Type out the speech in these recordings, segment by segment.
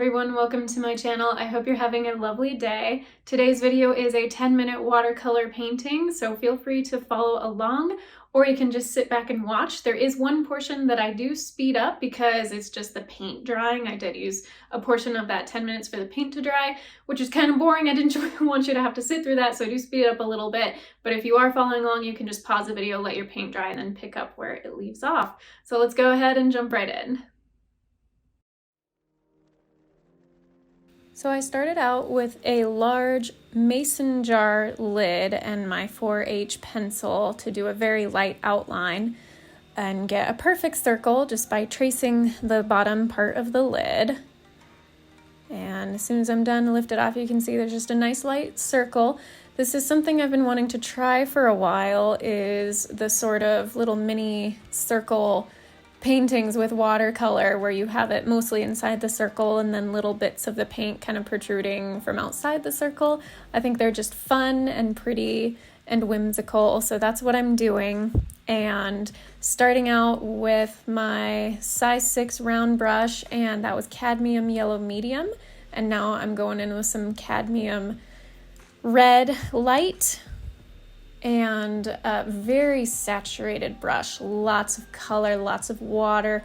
everyone, welcome to my channel. I hope you're having a lovely day. Today's video is a 10-minute watercolor painting, so feel free to follow along, or you can just sit back and watch. There is one portion that I do speed up because it's just the paint drying. I did use a portion of that 10 minutes for the paint to dry, which is kind of boring. I didn't want you to have to sit through that, so I do speed it up a little bit. But if you are following along, you can just pause the video, let your paint dry, and then pick up where it leaves off. So let's go ahead and jump right in. So I started out with a large mason jar lid and my 4H pencil to do a very light outline and get a perfect circle just by tracing the bottom part of the lid. And as soon as I'm done, lift it off, you can see there's just a nice light circle. This is something I've been wanting to try for a while, is the sort of little mini circle paintings with watercolor where you have it mostly inside the circle and then little bits of the paint kind of protruding from outside the circle. I think they're just fun and pretty and whimsical, so that's what I'm doing. And starting out with my size 6 round brush, and that was cadmium yellow medium, and now I'm going in with some cadmium red light and a very saturated brush, lots of color, lots of water,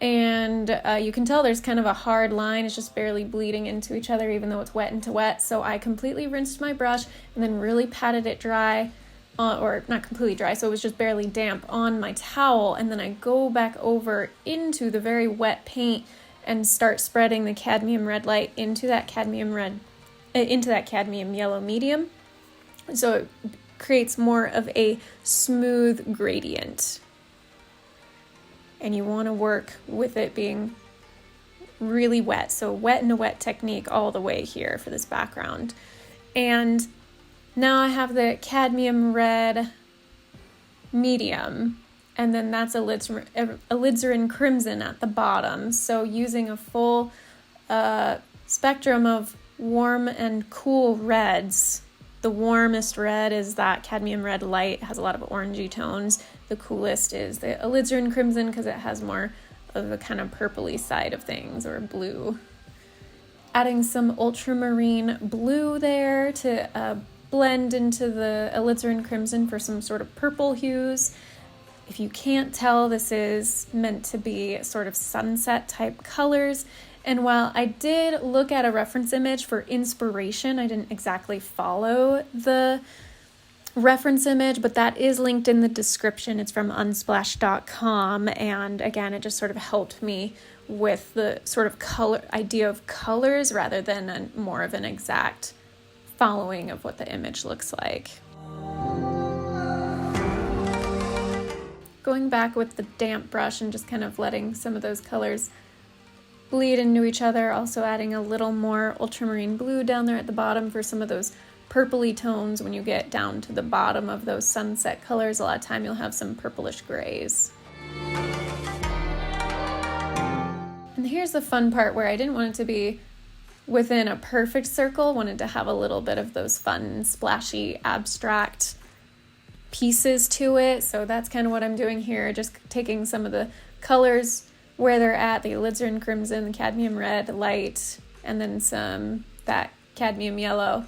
and you can tell there's kind of a hard line. It's just barely bleeding into each other even though it's wet into wet. So I completely rinsed my brush and then really patted it dry, or not completely dry, so it was just barely damp on my towel, and then I go back over into the very wet paint and start spreading the cadmium red light into that cadmium yellow medium, so it creates more of a smooth gradient. And you want to work with it being really wet, so wet in a wet technique all the way here for this background. And now I have the cadmium red medium, and then that's alizarin crimson at the bottom. So using a full spectrum of warm and cool reds. The warmest red is that cadmium red light. It has a lot of orangey tones. The coolest is the alizarin crimson because it has more of the kind of purpley side of things, or blue. Adding some ultramarine blue there to blend into the alizarin crimson for some sort of purple hues. If you can't tell, this is meant to be sort of sunset type colors. And while I did look at a reference image for inspiration, I didn't exactly follow the reference image, but that is linked in the description. It's from unsplash.com, and again, it just sort of helped me with the sort of color idea of colors rather than more of an exact following of what the image looks like. Going back with the damp brush and just kind of letting some of those colors bleed into each other, also adding a little more ultramarine blue down there at the bottom for some of those purpley tones. When you get down to the bottom of those sunset colors, a lot of time you'll have some purplish grays. And here's the fun part where I didn't want it to be within a perfect circle, wanted to have a little bit of those fun, splashy, abstract pieces to it. So that's kind of what I'm doing here, just taking some of the colors where they're at, the alizarin crimson, the cadmium red light, and then that cadmium yellow,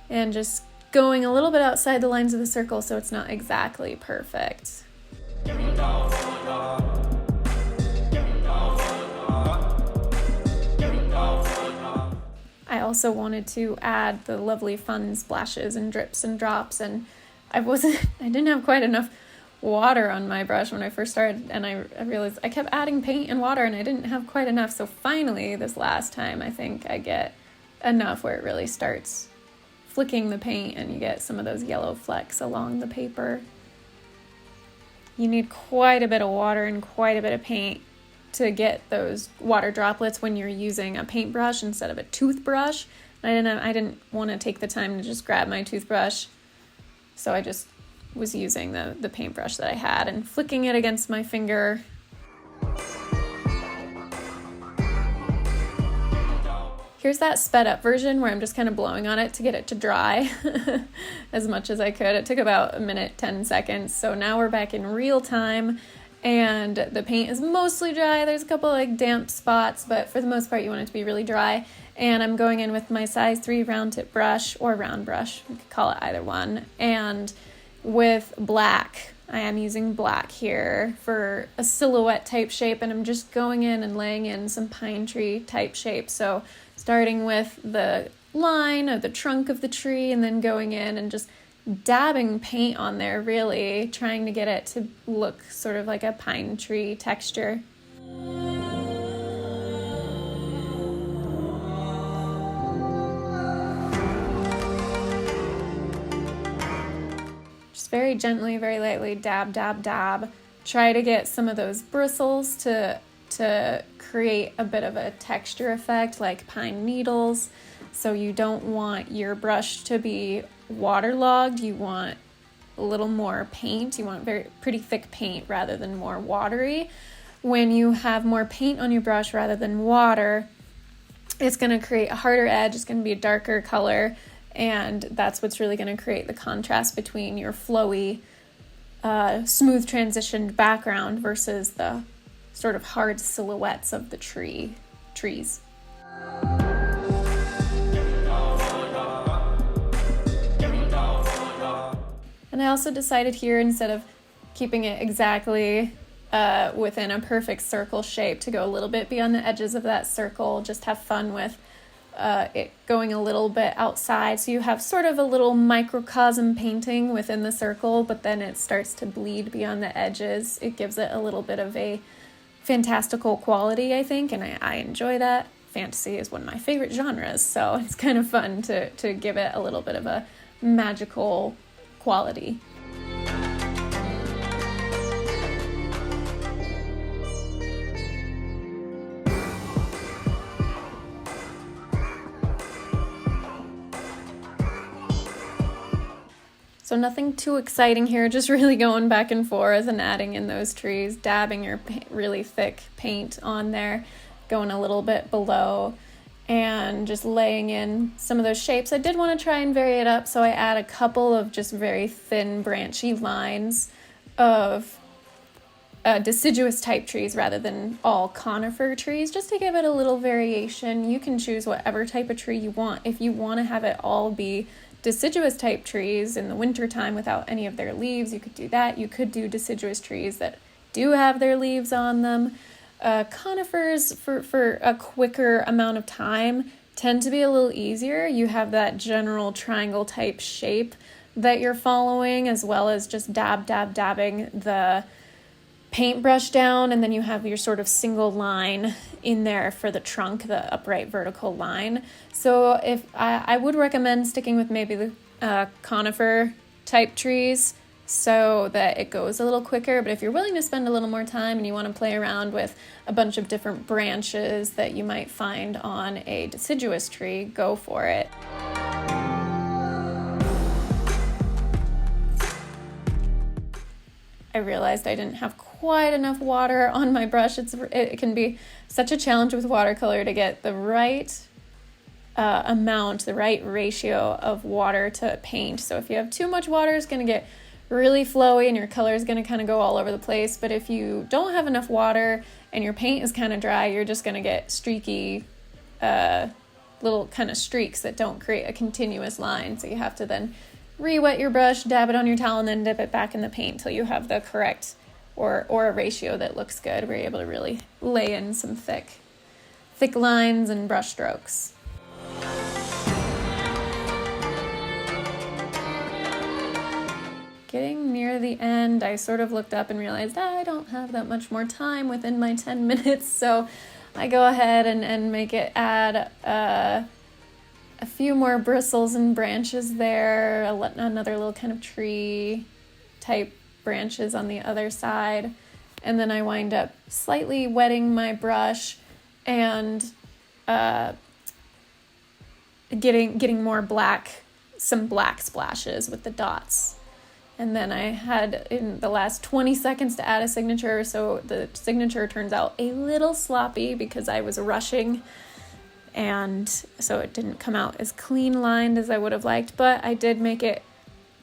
and just going a little bit outside the lines of the circle so it's not exactly perfect. I also wanted to add the lovely fun splashes and drips and drops, and I didn't have quite enough water on my brush when I first started, and I realized I kept adding paint and water and I didn't have quite enough. So finally, this last time, I think I get enough where it really starts flicking the paint and you get some of those yellow flecks along the paper. You need quite a bit of water and quite a bit of paint to get those water droplets when you're using a paintbrush instead of a toothbrush. I didn't want to take the time to just grab my toothbrush, so I just was using the paintbrush that I had and flicking it against my finger. Here's that sped up version where I'm just kind of blowing on it to get it to dry as much as I could. It took about a minute, 10 seconds. So now we're back in real time, and the paint is mostly dry. There's a couple like damp spots, but for the most part you want it to be really dry. And I'm going in with my size 3 round tip brush, or round brush, you could call it either one, and with black. I am using black here for a silhouette type shape, and I'm just going in and laying in some pine tree type shape. So starting with the line of the trunk of the tree and then going in and just dabbing paint on there, really trying to get it to look sort of like a pine tree texture. Just very gently, very lightly, dab, dab, dab. Try to get some of those bristles to create a bit of a texture effect like pine needles. So you don't want your brush to be waterlogged. You want a little more paint. You want pretty thick paint rather than more watery. When you have more paint on your brush rather than water, it's going to create a harder edge. It's going to be a darker color, and that's what's really going to create the contrast between your flowy, smooth transitioned background versus the sort of hard silhouettes of the trees. And I also decided here, instead of keeping it exactly within a perfect circle shape, to go a little bit beyond the edges of that circle, just have fun with it going a little bit outside. So you have sort of a little microcosm painting within the circle, but then it starts to bleed beyond the edges. It gives it a little bit of a fantastical quality, I think, and I enjoy that. Fantasy is one of my favorite genres, so it's kind of fun to give it a little bit of a magical quality. So nothing too exciting here, just really going back and forth and adding in those trees, dabbing your really thick paint on there, going a little bit below, and just laying in some of those shapes. I did want to try and vary it up, so I add a couple of just very thin branchy lines of deciduous type trees rather than all conifer trees, just to give it a little variation. You can choose whatever type of tree you want. If you want to have it all be deciduous type trees in the wintertime without any of their leaves, you could do that. You could do deciduous trees that do have their leaves on them. Conifers, for a quicker amount of time, tend to be a little easier. You have that general triangle type shape that you're following, as well as just dabbing the paintbrush down, and then you have your sort of single line in there for the trunk, the upright vertical line. So if I would recommend sticking with maybe the conifer type trees so that it goes a little quicker. But if you're willing to spend a little more time and you want to play around with a bunch of different branches that you might find on a deciduous tree, go for it. I realized I didn't have quite enough water on my brush. It can be such a challenge with watercolor to get the right amount, the right ratio of water to paint. So if you have too much water, it's going to get really flowy and your color is going to kind of go all over the place. But if you don't have enough water and your paint is kind of dry, you're just going to get streaky little kind of streaks that don't create a continuous line. So you have to then re-wet your brush, dab it on your towel, and then dip it back in the paint until you have the correct or a ratio that looks good, where you're able to really lay in some thick lines and brush strokes. Getting near the end, I sort of looked up and realized I don't have that much more time within my 10 minutes, so I go ahead and make it add a few more bristles and branches there, another little kind of tree type branches on the other side, and then I wind up slightly wetting my brush and getting more some black splashes with the dots. And then I had in the last 20 seconds to add a signature, so the signature turns out a little sloppy because I was rushing, and so it didn't come out as clean lined as I would have liked, but I did make it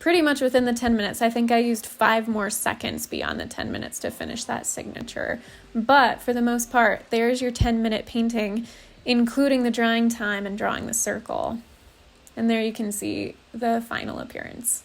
pretty much within the 10 minutes. I think I used 5 more seconds beyond the 10 minutes to finish that signature. But for the most part, there's your 10-minute painting, including the drying time and drawing the circle. And there you can see the final appearance.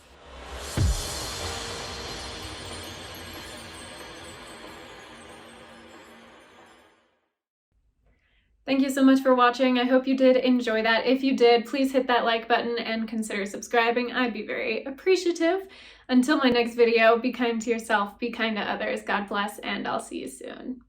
Thank you so much for watching. I hope you did enjoy that. If you did, please hit that like button and consider subscribing. I'd be very appreciative. Until my next video, be kind to yourself, be kind to others. God bless, and I'll see you soon.